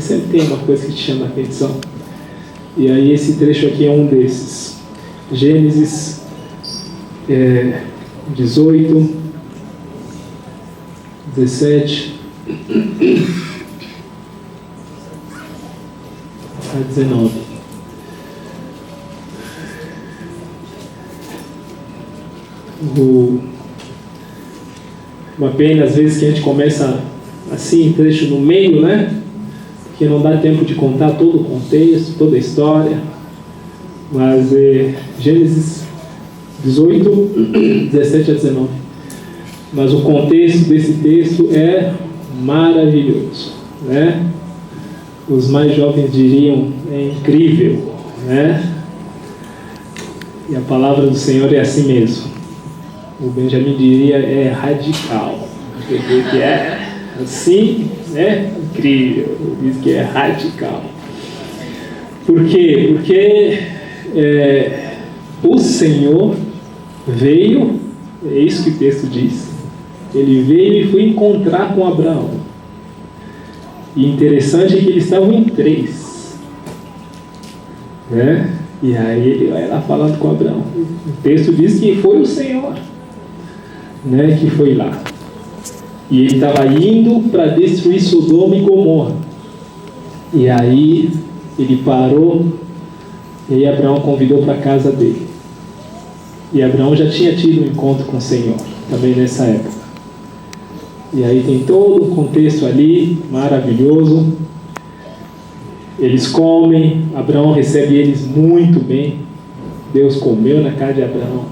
Sempre tem uma coisa que te chama a atenção. E aí esse trecho aqui é um desses. Gênesis 18, 17 a 19. Uma pena às vezes que a gente começa assim, trecho no meio, né? Que não dá tempo de contar todo o contexto, toda a história. Mas Gênesis 18, 17 a 19. Mas o contexto desse texto é maravilhoso, né? Os mais jovens diriam, é incrível, né? E a palavra do Senhor é assim mesmo. O Benjamin diria, é radical. Porque é assim, né? Incrível. Diz que é radical. Por quê? Porque o Senhor veio, é isso que o texto diz, ele veio e foi encontrar com Abraão. E interessante é que eles estavam em 3, né? E aí ele vai lá falando com Abraão. O texto diz que foi o Senhor, né, que foi lá. E ele estava indo para destruir Sodoma e Gomorra. E aí ele parou, e aí Abraão convidou para a casa dele. E Abraão já tinha tido um encontro com o Senhor, também nessa época. E aí tem todo um contexto ali, maravilhoso. Eles comem, Abraão recebe eles muito bem. Deus comeu na casa de Abraão.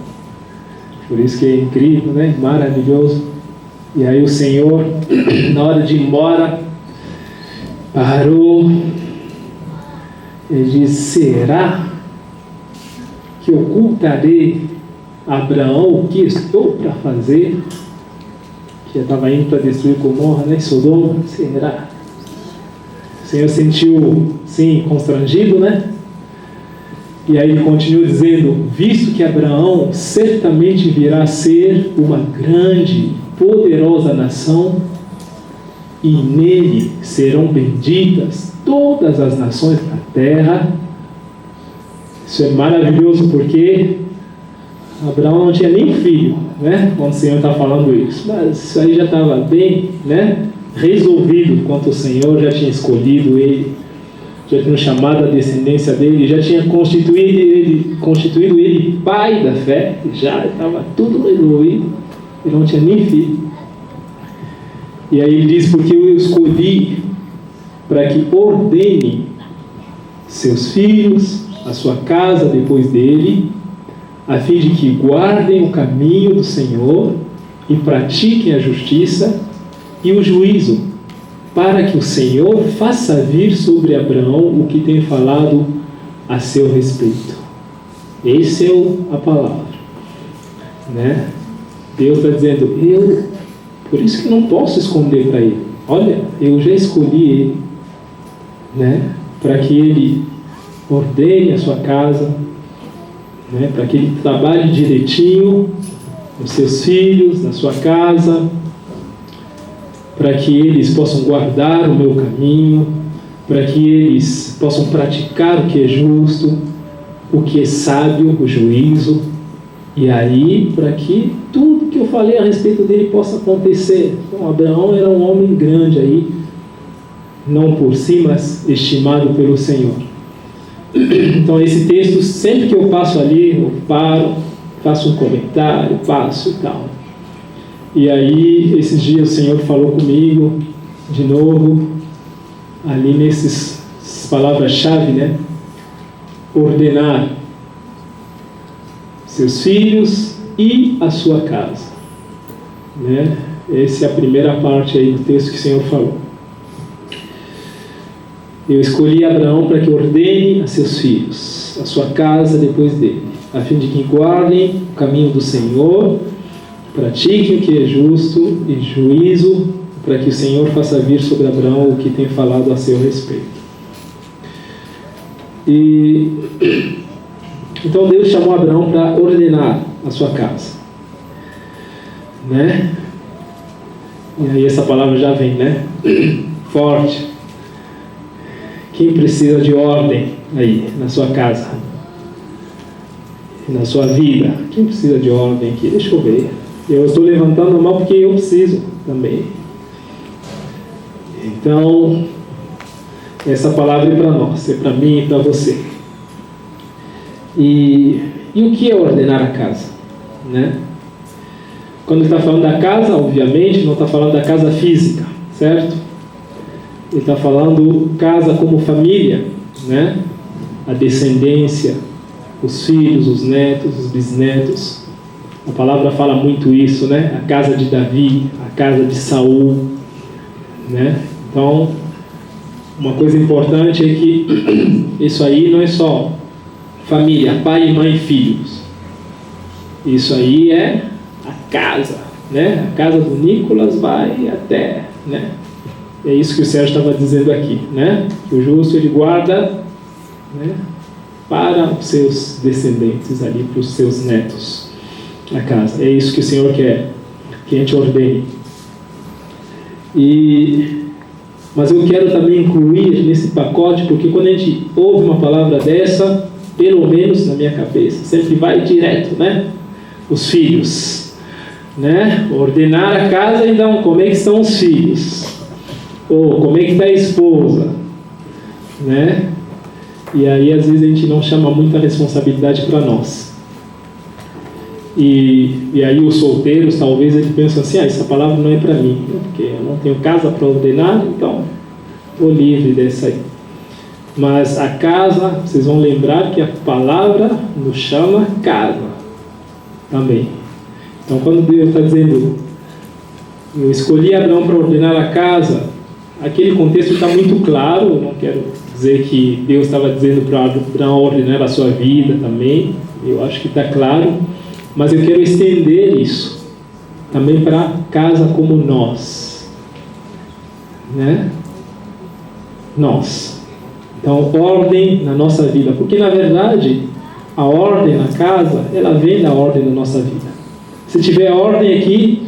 Por isso que é incrível, né? Maravilhoso. E aí o Senhor, na hora de ir embora, parou. Ele diz, será que ocultarei a Abraão o que estou para fazer? Que estava indo para destruir Gomorra, né? Sodoma, será? O Senhor sentiu, sim, constrangido, né? E aí ele continua dizendo, visto que Abraão certamente virá a ser uma grande, poderosa nação, e nele serão benditas todas as nações da terra. Isso é maravilhoso porque Abraão não tinha nem filho, né? Quando o Senhor está falando isso. Mas isso aí já estava bem, né, resolvido quanto o Senhor já tinha escolhido ele, já tinha chamado a descendência dele, já tinha constituído ele pai da fé, já estava tudo resolvido, ele não tinha nem filho. E aí ele diz, porque eu escolhi para que ordene seus filhos, a sua casa depois dele, a fim de que guardem o caminho do Senhor e pratiquem a justiça e o juízo, para que o Senhor faça vir sobre Abraão o que tem falado a seu respeito. Essa é a palavra, né? Deus está dizendo, por isso que não posso esconder para ele. Olha, eu já escolhi ele, né? Para que ele ordene a sua casa, né? Para que ele trabalhe direitinho nos seus filhos, na sua casa, para que eles possam guardar o meu caminho, para que eles possam praticar o que é justo, o que é sábio, o juízo, e aí para que tudo que eu falei a respeito dele possa acontecer. Então, Abraão era um homem grande aí, não por si, mas estimado pelo Senhor. Então esse texto, sempre que eu passo ali, eu paro, faço um comentário, passo e tal. E aí, esses dias o Senhor falou comigo, de novo, ali nessas palavras-chave, né? Ordenar seus filhos e a sua casa, né? Essa é a primeira parte aí do texto que o Senhor falou. Eu escolhi Abraão para que ordene a seus filhos, a sua casa depois dele, a fim de que guardem o caminho do Senhor, pratiquem o que é justo e juízo, para que o Senhor faça vir sobre Abraão o que tem falado a seu respeito. E então Deus chamou Abraão para ordenar a sua casa, né? E aí essa palavra já vem, né? Forte. Quem precisa de ordem aí na sua casa? Na sua vida? Quem precisa de ordem aqui? Deixa eu ver. Eu estou levantando a mão porque eu preciso também. Então, essa palavra é para nós, é para mim e para você. E o que é ordenar a casa? Né? Quando ele está falando da casa, obviamente, não está falando da casa física, certo? Ele está falando casa como família, né? A descendência, os filhos, os netos, os bisnetos. A palavra fala muito isso, né? A casa de Davi, a casa de Saul, né? Então, uma coisa importante é que isso aí não é só família, pai, mãe e filhos. Isso aí é a casa, né? A casa do Nicolas vai até, né? É isso que o Sérgio estava dizendo aqui, né? Que o justo ele guarda, né? Para os seus descendentes ali, para os seus netos, a casa. É isso que o Senhor quer, que a gente ordene. Mas eu quero também incluir nesse pacote, porque quando a gente ouve uma palavra dessa, pelo menos na minha cabeça, sempre vai direto, né? Os filhos, né? Ordenar a casa, então, como é que estão os filhos? Ou como é que está a esposa? Né? E aí, às vezes, a gente não chama muita responsabilidade para nós. E aí, os solteiros, talvez, eles pensam assim, essa palavra não é para mim, né? Porque eu não tenho casa para ordenar, então, estou livre dessa aí. Mas a casa, vocês vão lembrar que a palavra nos chama casa também. Então, quando Deus está dizendo, eu escolhi Abraão para ordenar a casa, aquele contexto está muito claro. Eu não quero dizer que Deus estava dizendo para Abraão ordenar a sua vida também. Eu acho que está claro. Mas eu quero estender isso também para casa como nós. Né? Nós. Então, ordem na nossa vida. Porque, na verdade, a ordem na casa, ela vem da ordem da nossa vida. Se tiver ordem aqui,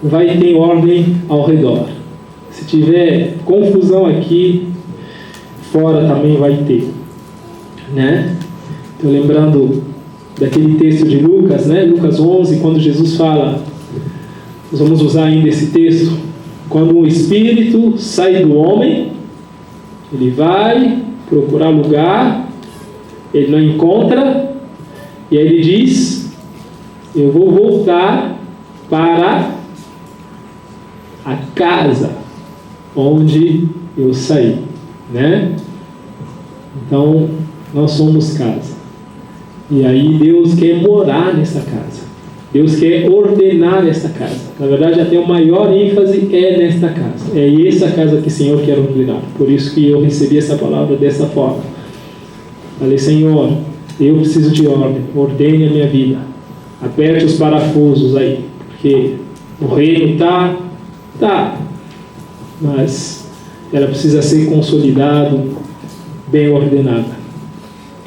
vai ter ordem ao redor. Se tiver confusão aqui, fora também vai ter. Né? Estou lembrando daquele texto de Lucas, né? Lucas 11, quando Jesus fala, nós vamos usar ainda esse texto, quando um espírito sai do homem, ele vai procurar lugar, ele não encontra, e aí ele diz, eu vou voltar para a casa onde eu saí, né? Então, nós somos casa. E aí Deus quer morar nessa casa. Deus quer ordenar essa casa. Na verdade, até o maior ênfase é nesta casa. É essa casa que o Senhor quer ordenar. Por isso que eu recebi essa palavra dessa forma. Falei, Senhor, eu preciso de ordem. Ordene a minha vida. Aperte os parafusos aí. Porque o reino tá. Mas ela precisa ser consolidado, bem ordenada.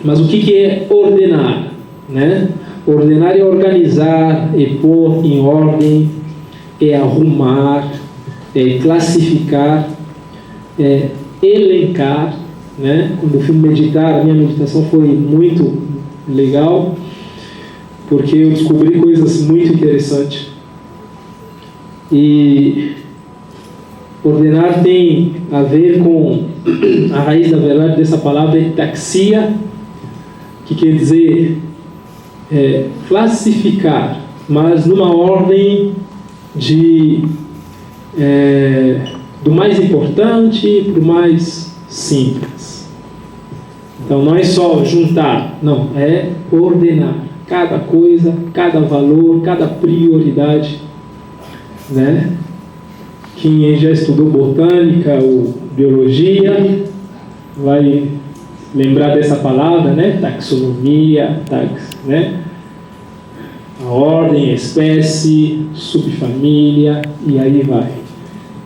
Mas o que é ordenar? Né? Ordenar é organizar, é pôr em ordem, é arrumar, é classificar, é elencar. Né? Quando eu fui meditar, a minha meditação foi muito legal, porque eu descobri coisas muito interessantes. E ordenar tem a ver com a raiz, na verdade, dessa palavra é taxia, que quer dizer classificar, mas numa ordem do mais importante para o mais simples. Então não é só juntar, não, é ordenar cada coisa, cada valor, cada prioridade, né? Quem já estudou botânica ou biologia vai lembrar dessa palavra, né? Taxonomia, né? A ordem, a espécie, subfamília, e aí vai.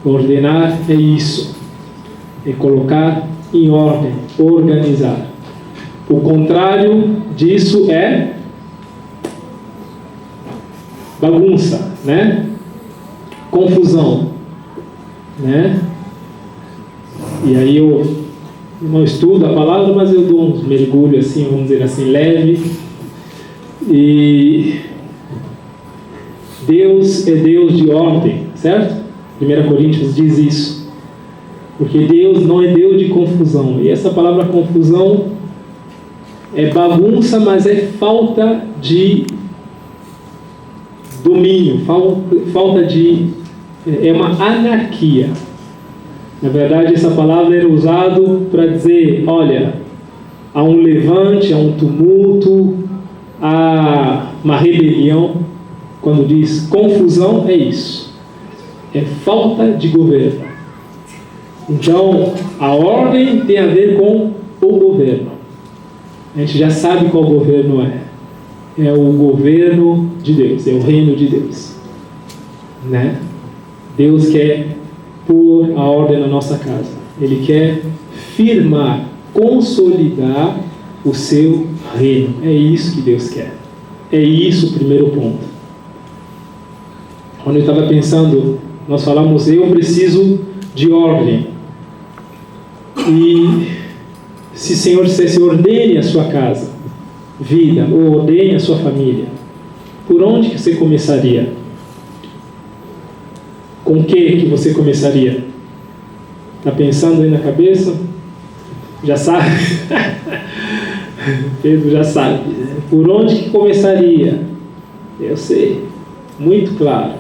Ordenar é isso, é colocar em ordem, organizar. O contrário disso é bagunça, né? Confusão, né? E aí eu não estudo a palavra, mas eu dou uns mergulhos assim, vamos dizer assim, leve. E Deus é Deus de ordem, certo? 1 Coríntios diz isso. Porque Deus não é Deus de confusão. E essa palavra confusão é bagunça, mas é falta de domínio, falta de... é uma anarquia. Na verdade, essa palavra era usada para dizer, olha, há um levante, há um tumulto, há uma rebelião. Quando diz confusão, é isso. É falta de governo. Então, a ordem tem a ver com o governo. A gente já sabe qual governo é. É o governo de Deus, é o reino de Deus. Né? Deus quer pôr a ordem na nossa casa. Ele quer firmar, consolidar o seu reino. É isso que Deus quer. É isso o primeiro ponto. Quando eu estava pensando, nós falamos, eu preciso de ordem. E se o Senhor dissesse, ordene a sua casa, vida, ou ordene a sua família, por onde que você começaria? Com o que você começaria? Está pensando aí na cabeça? Já sabe? Pedro já sabe. Por onde que começaria? Eu sei. Muito claro.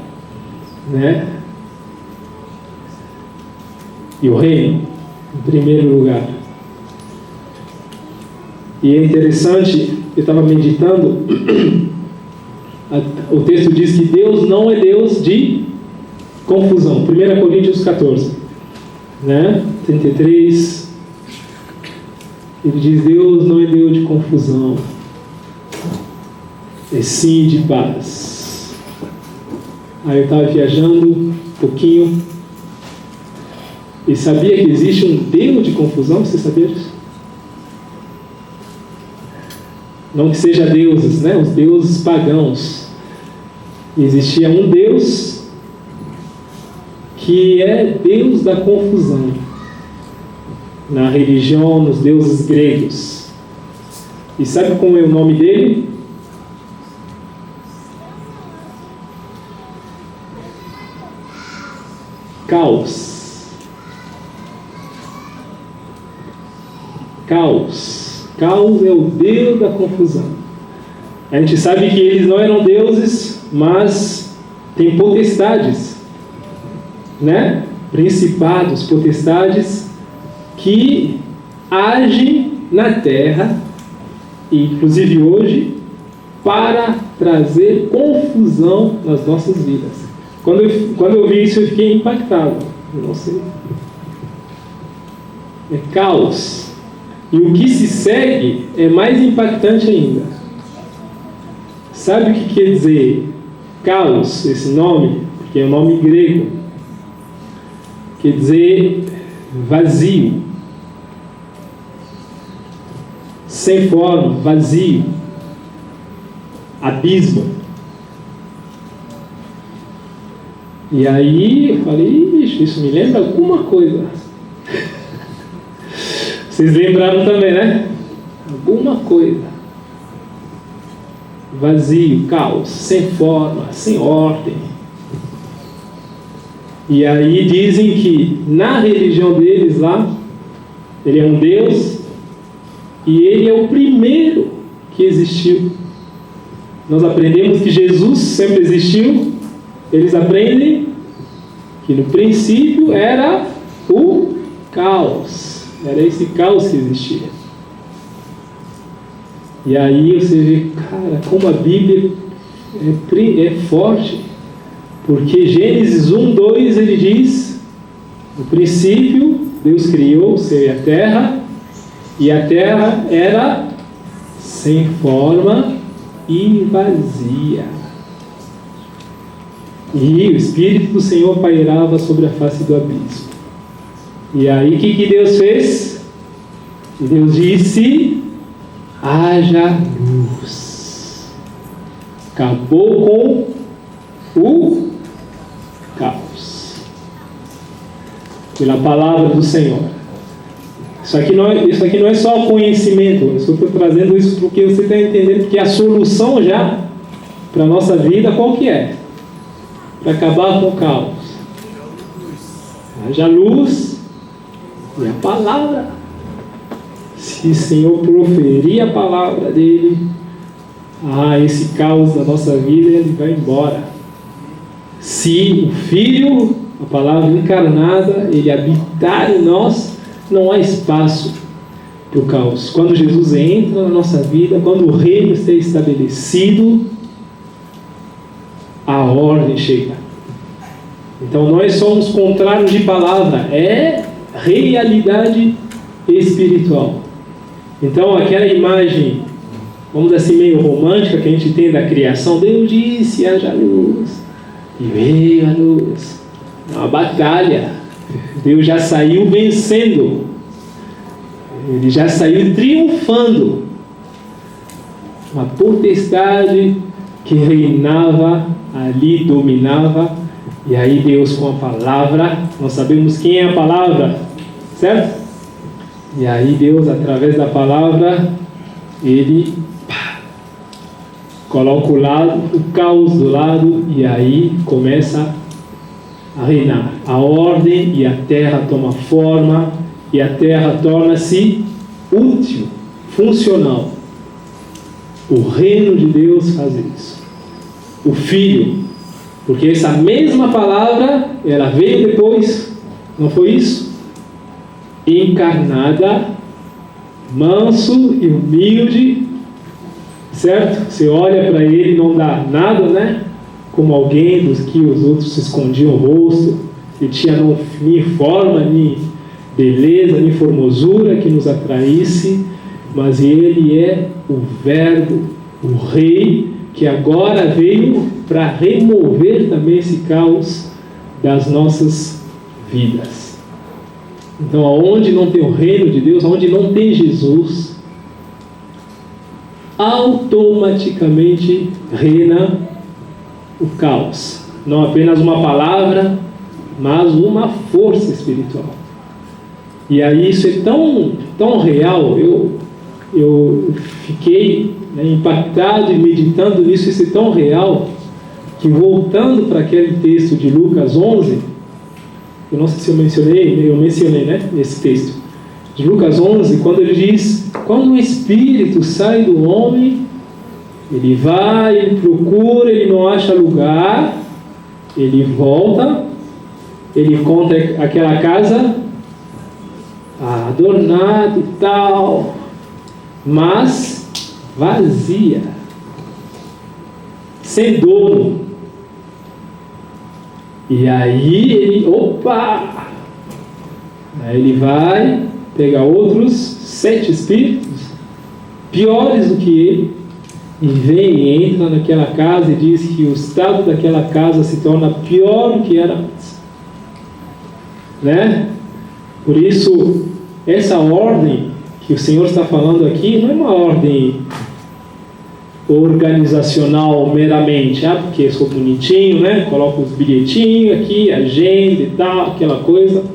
Né? E o reino, em primeiro lugar. E é interessante, eu estava meditando, o texto diz que Deus não é Deus de confusão. 1 Coríntios 14, né? 33, ele diz, Deus não é Deus de confusão, é sim de paz. Aí eu estava viajando um pouquinho e sabia que existe um Deus de confusão. Você sabia disso? Não que seja deuses, né? Os deuses pagãos. Existia um Deus que é Deus da confusão. Na religião, nos deuses gregos. E sabe como é o nome dele? Caos. Caos. Caos é o Deus da confusão. A gente sabe que eles não eram deuses, mas tem potestades, né? Principados, potestades que agem na terra, inclusive hoje, para trazer confusão nas nossas vidas. Quando eu vi isso, eu fiquei impactado. Eu não sei. É caos. E o que se segue é mais impactante ainda. Sabe o que quer dizer caos, esse nome? Porque é um nome grego. Quer dizer vazio. Sem forma, vazio. Abismo. E aí eu falei, isso me lembra alguma coisa. Vocês lembraram também, né? Alguma coisa. Vazio, caos, sem forma, sem ordem. E aí dizem que na religião deles lá, ele é um Deus e ele é o primeiro que existiu. Nós aprendemos que Jesus sempre existiu. Eles aprendem que no princípio era o caos. Era esse caos que existia. E aí você vê, cara, como a Bíblia é forte. Porque Gênesis 1, 2, ele diz, no princípio, Deus criou o céu e a terra era sem forma e vazia. E o Espírito do Senhor pairava sobre a face do abismo. E aí o que Deus fez? Deus disse, haja luz. Acabou com o caos. Pela palavra do Senhor. Isso aqui não é só conhecimento. Eu estou trazendo isso porque você está entendendo que a solução já para a nossa vida, qual que é? Para acabar com o caos. Haja luz e a palavra. Se o Senhor proferir a palavra dele, esse caos da nossa vida, ele vai embora. Se o Filho, a palavra encarnada, ele habitar em nós, não há espaço para o caos. Quando Jesus entra na nossa vida, quando o reino está estabelecido, a ordem chega. Então nós somos contrários de palavra, é realidade espiritual. Então aquela imagem, vamos dizer assim, meio romântica que a gente tem da criação, Deus disse, haja luz, e veio a luz. É uma batalha. Deus já saiu vencendo. Ele já saiu triunfando. Uma potestade que reinava ali, dominava. E aí Deus com a palavra, nós sabemos quem é a palavra, certo? E aí Deus, através da palavra, ele coloca o caos do lado, e aí começa a reinar. A ordem, e a terra toma forma, e a terra torna-se útil, funcional. O reino de Deus faz isso. O Filho, porque essa mesma palavra, ela veio depois, não foi isso? Encarnada, manso e humilde, certo? Você olha para ele, não dá nada, né? Como alguém dos que os outros se escondiam o rosto, e tinha nem forma, nem beleza, nem formosura que nos atraísse, mas ele é o Verbo, o Rei, que agora veio para remover também esse caos das nossas vidas. Então, aonde não tem o reino de Deus, aonde não tem Jesus, automaticamente reina o caos. Não apenas uma palavra, mas uma força espiritual. E aí isso é tão real, eu fiquei impactado e meditando nisso. Isso é tão real, que voltando para aquele texto de Lucas 11, eu não sei se eu mencionei, né, esse texto, de Lucas 11, quando ele diz, quando o Espírito sai do homem, ele vai, ele procura, ele não acha lugar, ele volta, ele encontra aquela casa adornada e tal, mas vazia, sem dono. E aí ele, aí ele vai pegar outros 7 espíritos piores do que ele, e vem e entra naquela casa e diz que o estado daquela casa se torna pior do que era antes, né? Por isso, essa ordem que o Senhor está falando aqui não é uma ordem organizacional meramente, porque sou bonitinho, né? Coloco os bilhetinhos aqui, agenda e tal, aquela coisa.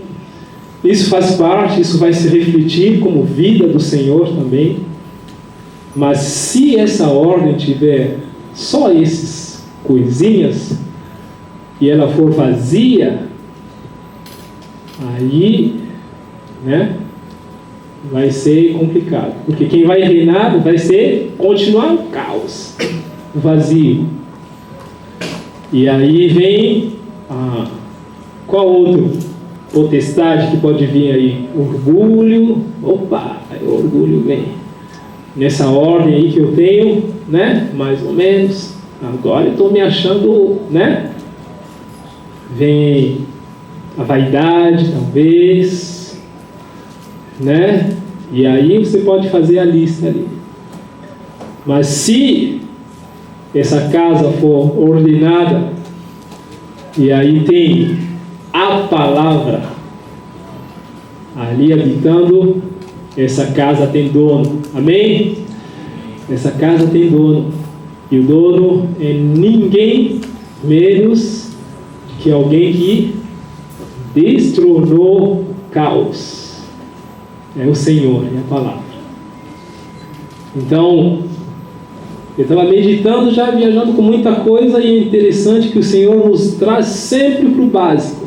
Isso faz parte, isso vai se refletir como vida do Senhor também. Mas se essa ordem tiver só esses coisinhas e ela for vazia, aí, né, vai ser complicado, porque quem vai reinar vai continuar o caos, o vazio. E aí vem qual outro potestade que pode vir aí? Orgulho. O orgulho vem nessa ordem aí que eu tenho, né, mais ou menos. Agora eu estou me achando, né? Vem a vaidade, talvez, né? E aí você pode fazer a lista ali. Mas se essa casa for ordenada, e aí tem a palavra ali habitando, essa casa tem dono. Amém? Essa casa tem dono. E o dono é ninguém menos que alguém que destronou caos. É o Senhor, é a palavra. Então, eu estava meditando, já viajando com muita coisa, e é interessante que o Senhor nos traz sempre para o básico.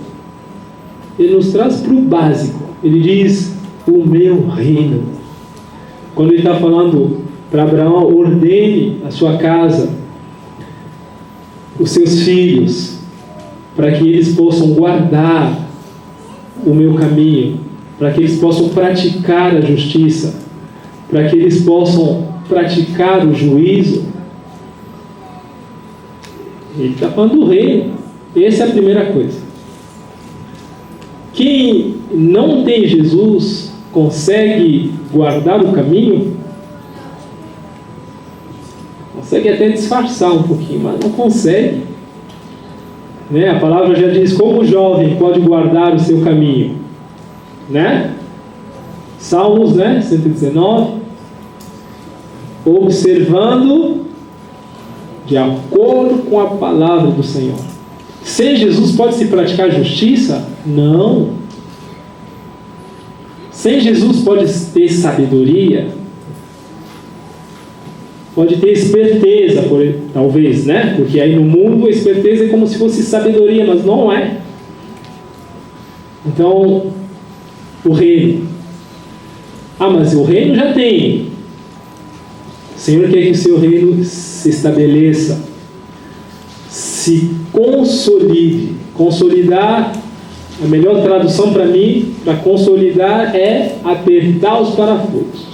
Ele nos traz para o básico. Ele diz, o meu reino. Quando ele está falando para Abraão, ordene a sua casa, os seus filhos, para que eles possam guardar o meu caminho, para que eles possam praticar a justiça, para que eles possam praticar o juízo. Ele está falando do reino. Essa é a primeira coisa. Quem não tem Jesus consegue guardar o caminho? Consegue até disfarçar um pouquinho, mas não consegue. Né? A palavra já diz como o jovem pode guardar o seu caminho. Né? Salmos, né? 119. Observando de acordo com a palavra do Senhor. Sem Jesus pode-se praticar justiça? Não. Sem Jesus pode ter sabedoria? Pode ter esperteza, talvez, né? Porque aí no mundo a esperteza é como se fosse sabedoria, mas não é. Então, o reino. Ah, mas o reino já tem. O Senhor quer que o seu reino se estabeleça, se consolide. Consolidar, a melhor tradução para mim, para consolidar, é apertar os parafusos.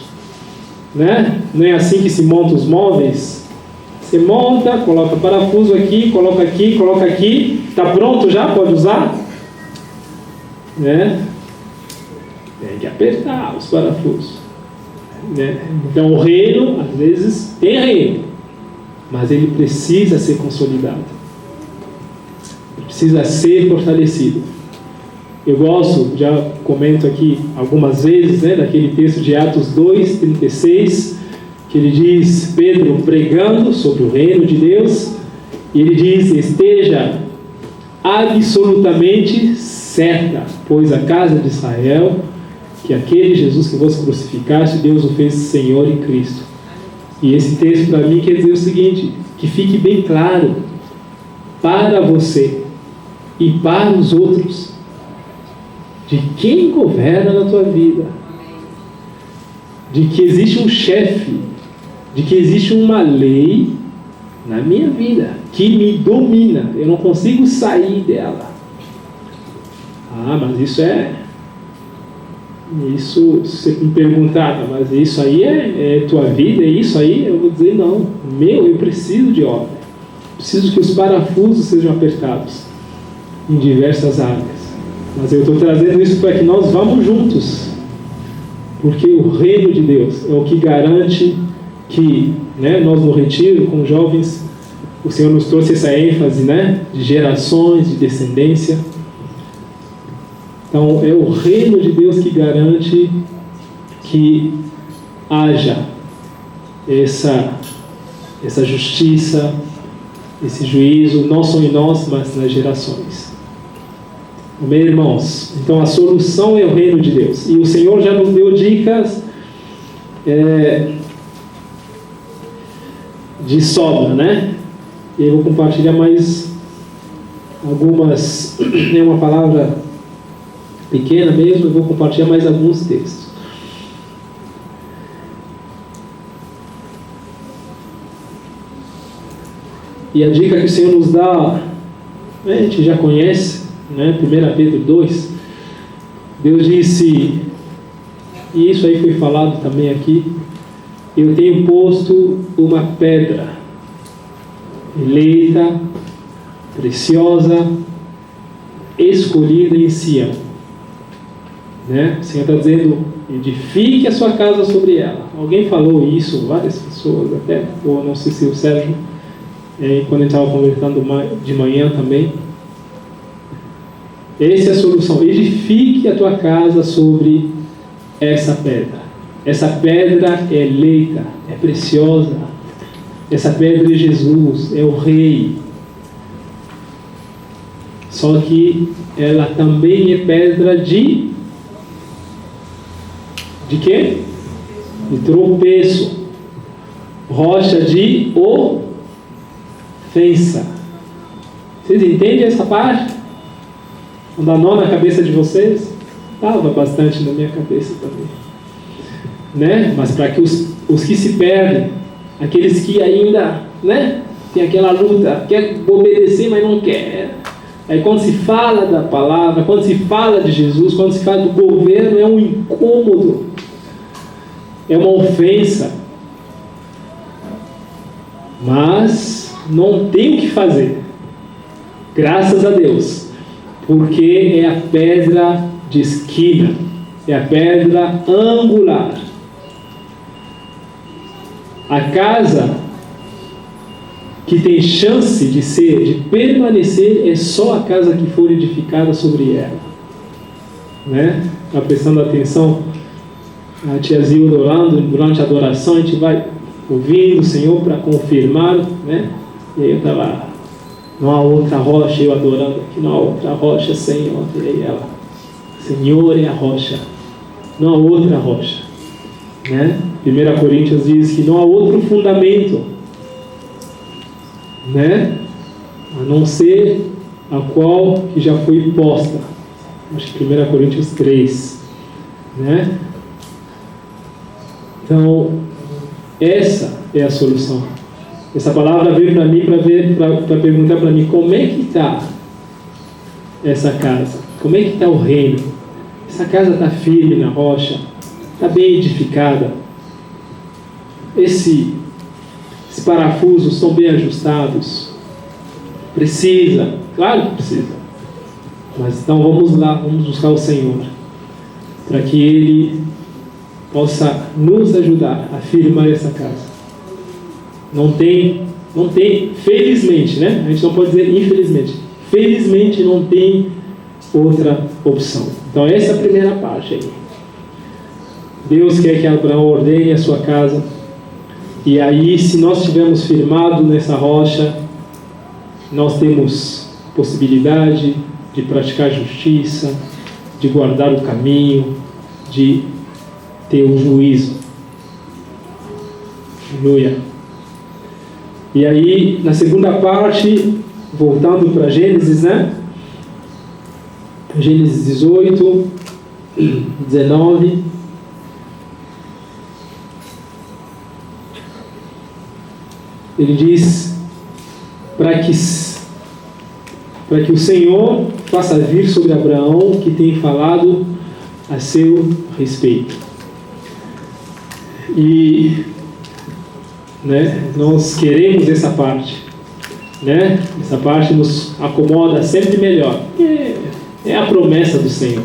Né? Não é assim que se monta os móveis? Você monta, coloca parafuso aqui, coloca aqui, está pronto já? Pode usar? Né? Tem que apertar os parafusos. Né? Então o reino, às vezes, tem reino, mas ele precisa ser consolidado, precisa ser fortalecido. Eu gosto, já comento aqui algumas vezes, né, daquele texto de Atos 2:36, que ele diz, Pedro pregando sobre o reino de Deus, e ele diz, esteja absolutamente certa, pois a casa de Israel, que aquele Jesus que vos crucificaste, Deus o fez Senhor e Cristo. E esse texto para mim quer dizer o seguinte, que fique bem claro para você e para os outros, de quem governa na tua vida, de que existe um chefe, de que existe uma lei na minha vida, que me domina, eu não consigo sair dela. Ah, mas isso, se você me perguntar, mas isso aí é tua vida, é isso aí? Eu vou dizer, não, eu preciso de ordem, preciso que os parafusos sejam apertados em diversas áreas. Mas eu estou trazendo isso para que nós vamos juntos, porque o reino de Deus é o que garante que, né, nós no retiro, com jovens, o Senhor nos trouxe essa ênfase, né, de gerações, de descendência. Então é o reino de Deus que garante que haja essa justiça, esse juízo, não só em nós, mas nas gerações. Amém, irmãos? Então a solução é o reino de Deus. E o Senhor já nos deu dicas de sobra, né? E eu vou compartilhar mais algumas, é uma palavra pequena mesmo, eu vou compartilhar mais alguns textos. E a dica que o Senhor nos dá, a gente já conhece, né? 1 Pedro 2, Deus disse, e isso aí foi falado também aqui, eu tenho posto uma pedra eleita, preciosa, escolhida em Sião. Né? O Senhor está dizendo, edifique a sua casa sobre ela. Alguém falou isso, várias pessoas até, ou não sei se o Sérgio, quando ele estava conversando de manhã também. Essa é a solução. Edifique a tua casa sobre essa pedra. Essa pedra é eleita, é preciosa. Essa pedra é Jesus, é o Rei. Só que ela também é pedra de de quê? De tropeço. Rocha de ofensa. Vocês entendem essa parte? Não dá nó na cabeça de vocês? Dava bastante na minha cabeça também. Né? Mas para que os que se perdem, aqueles que ainda, né, tem aquela luta, quer obedecer, mas não quer. Aí quando se fala da palavra, quando se fala de Jesus, quando se fala do governo, é um incômodo, é uma ofensa. Mas não tem o que fazer, graças a Deus, porque é a pedra de esquina, é a pedra angular. A casa que tem chance de permanecer é só a casa que for edificada sobre ela, né? Está prestando atenção, a tia Zilda orando durante a adoração, a gente vai ouvindo o Senhor para confirmar, né? E aí eu estava, não há outra rocha, eu adorando aqui, não há outra rocha, Senhor. E aí ela, Senhor é a rocha, não há outra rocha, né? 1 Coríntios diz que não há outro fundamento, né, a não ser a qual que já foi posta. Acho que 1 Coríntios 3, né? Então, essa é a solução. Essa palavra veio para mim para perguntar para mim como é que está essa casa, como é que está o reino. Essa casa está firme na rocha, está bem edificada. Esses parafusos estão bem ajustados. Precisa, claro que precisa. Mas então vamos lá, vamos buscar o Senhor, para que Ele possa nos ajudar a firmar essa casa. Não tem, felizmente, né? A gente não pode dizer infelizmente. Felizmente não tem outra opção. Então essa é a primeira parte aí. Deus quer que Abraão ordene a sua casa. E aí, se nós estivermos firmados nessa rocha, nós temos possibilidade de praticar justiça, de guardar o caminho, de ter o juízo. Aleluia. E aí, na segunda parte, voltando para Gênesis, né? Gênesis 18, 19. Ele diz para que o Senhor faça vir sobre Abraão o que tem falado a seu respeito. E, né, nós queremos essa parte, né? Essa parte nos acomoda sempre melhor. É a promessa do Senhor.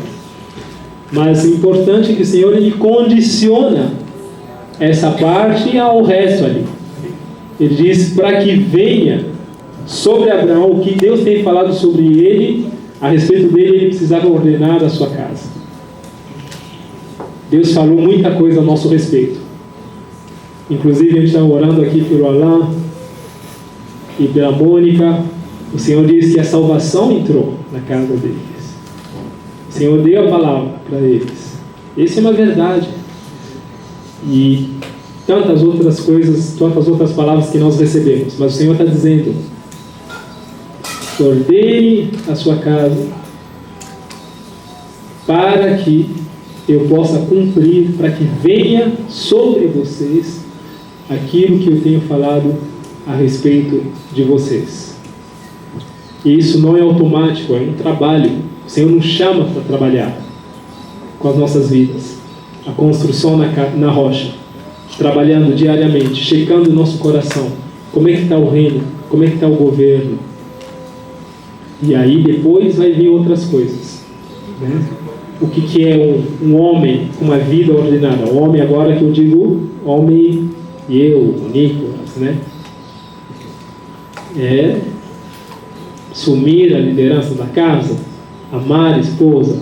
Mas o importante é que o Senhor ele condiciona essa parte ao resto ali. Ele diz para que venha sobre Abraão o que Deus tem falado sobre ele, a respeito dele, ele precisava ordenar a sua casa. Deus falou muita coisa a nosso respeito. Inclusive a gente está orando aqui pelo Alain e pela Mônica. O Senhor diz que a salvação entrou na casa deles. O Senhor deu a palavra para eles. Essa é uma verdade. E tantas outras coisas, tantas outras palavras que nós recebemos. Mas o Senhor está dizendo: ordene a sua casa para que eu possa cumprir, para que venha sobre vocês aquilo que eu tenho falado a respeito de vocês. E isso não é automático, é um trabalho. O Senhor nos chama para trabalhar com as nossas vidas. A construção na rocha. Trabalhando diariamente, checando o nosso coração. Como é que está o reino? Como é que está o governo? E aí depois vai vir outras coisas, né? O que é um homem com uma vida ordenada? O homem agora que eu digo, homem e eu, o Nicolas, né? É assumir a liderança da casa, amar a esposa,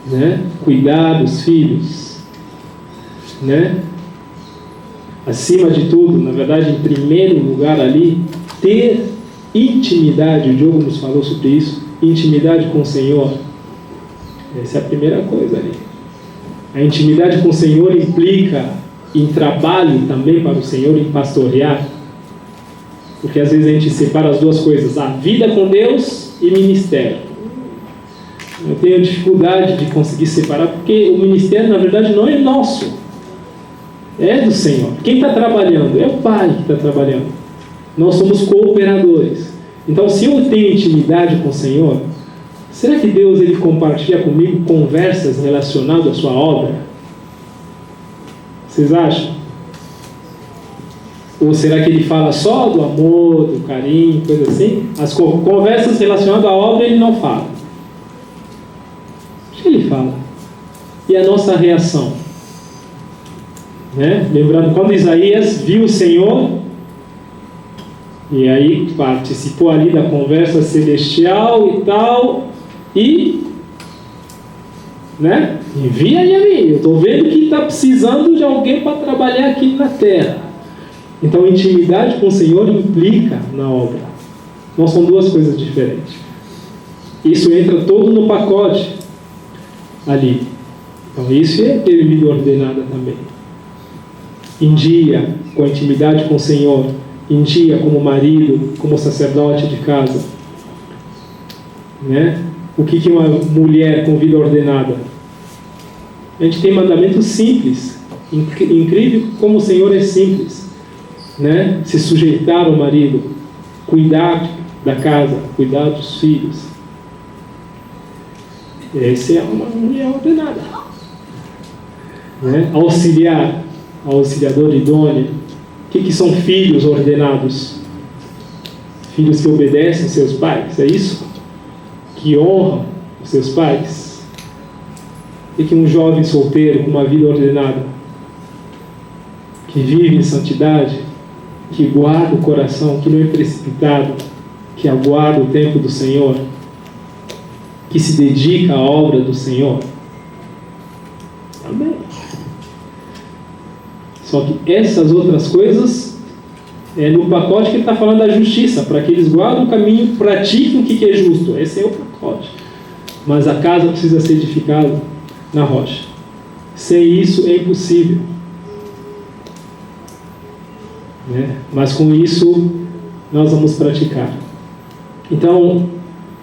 né? Cuidar dos filhos, né? Acima de tudo, na verdade, em primeiro lugar ali, ter intimidade. O Diogo nos falou sobre isso, intimidade com o Senhor. Essa é a primeira coisa ali. A intimidade com o Senhor implica em trabalho também para o Senhor, em pastorear. Porque às vezes a gente separa as duas coisas, a vida com Deus e ministério. Eu tenho dificuldade de conseguir separar, porque o ministério na verdade não é nosso, é do Senhor. Quem está trabalhando? É o Pai que está trabalhando. Nós somos cooperadores. Então, se eu tenho intimidade com o Senhor, será que Deus ele compartilha comigo conversas relacionadas à sua obra? Vocês acham? Ou será que ele fala só do amor, do carinho, coisa assim? As conversas relacionadas à obra ele não fala. Acho que ele fala. E a nossa reação? Né? Lembrando, quando Isaías viu o Senhor, e aí participou ali da conversa celestial e tal, e né? Envia aí a mim, eu estou vendo que está precisando de alguém para trabalhar aqui na terra. Então, intimidade com o Senhor implica na obra. Não são duas coisas diferentes. Isso entra todo no pacote ali. Então, isso é ter vida ordenada também. Em dia, com a intimidade com o Senhor. Em dia, como marido, como sacerdote de casa. Né? O que é uma mulher com vida ordenada? A gente tem mandamentos simples. Incrível como o Senhor é simples. Né? Se sujeitar ao marido, cuidar da casa, cuidar dos filhos. Essa é uma mulher ordenada. Né? Auxiliador idôneo. O que são filhos ordenados? Filhos que obedecem aos seus pais, é isso? Que honram os seus pais. O que um jovem solteiro com uma vida ordenada, que vive em santidade, que guarda o coração, que não é precipitado, que aguarda o tempo do Senhor, que se dedica à obra do Senhor. Amém. Só que essas outras coisas é no pacote que ele está falando da justiça, para que eles guardem o caminho, pratiquem o que é justo. Esse é o pacote. Mas a casa precisa ser edificada na rocha. Sem isso é impossível. Né? Mas com isso nós vamos praticar. Então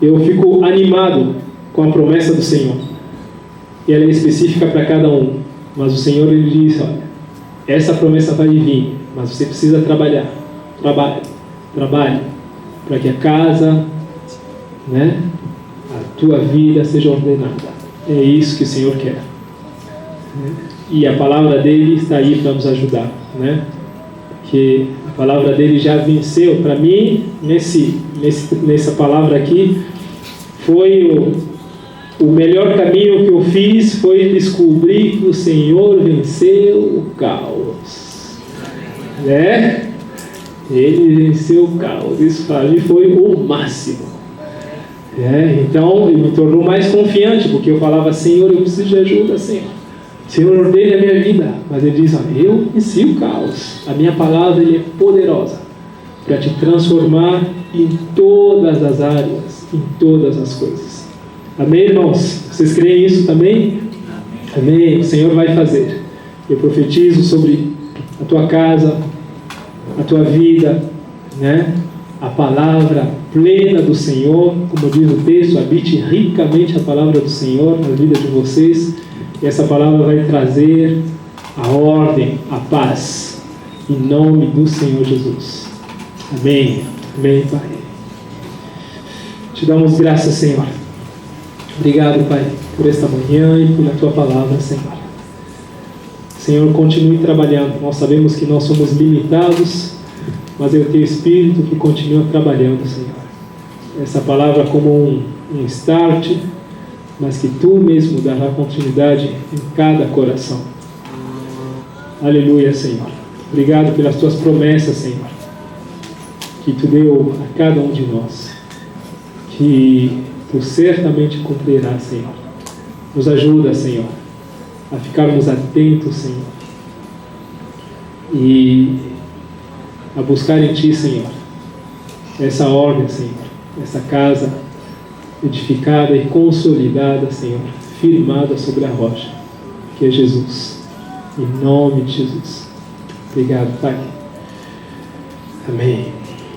eu fico animado com a promessa do Senhor. E ela é específica para cada um. Mas o Senhor ele diz: olha, essa promessa vai vir, mas você precisa trabalhar. Trabalhe para que a casa, né, a tua vida seja ordenada. É isso que o Senhor quer. E a palavra dele está aí para nos ajudar, né? Que a palavra dele já venceu. Para mim, nessa palavra aqui, foi o melhor caminho que eu fiz foi descobrir que o Senhor venceu o caos. Né? Ele venceu o caos. Isso para mim foi o máximo. Então, ele me tornou mais confiante, porque eu falava: Senhor, eu preciso de ajuda, Senhor. Senhor, ordene a minha vida. Mas ele diz: eu venci o caos. A minha palavra ele é poderosa para te transformar em todas as áreas, em todas as coisas. Amém, irmãos? Vocês creem nisso também? Amém. O Senhor vai fazer. Eu profetizo sobre a tua casa, a tua vida, né? A palavra plena do Senhor, como diz o texto, habite ricamente a palavra do Senhor na vida de vocês. E essa palavra vai trazer a ordem, a paz, em nome do Senhor Jesus. Amém. Amém, Pai. Te damos graças, Senhor. Obrigado, Pai, por esta manhã e pela tua palavra, Senhor. Senhor, continue trabalhando. Nós sabemos que nós somos limitados, mas é o teu Espírito que continua trabalhando, Senhor. Essa palavra como um start, mas que tu mesmo dará continuidade em cada coração. Aleluia, Senhor. Obrigado pelas tuas promessas, Senhor, que tu deu a cada um de nós, que tu certamente cumprirás, Senhor. Nos ajuda, Senhor, a ficarmos atentos, Senhor, e a buscar em ti, Senhor, essa ordem, Senhor, essa casa edificada e consolidada, Senhor, firmada sobre a rocha, que é Jesus. Em nome de Jesus. Obrigado, Pai. Amém.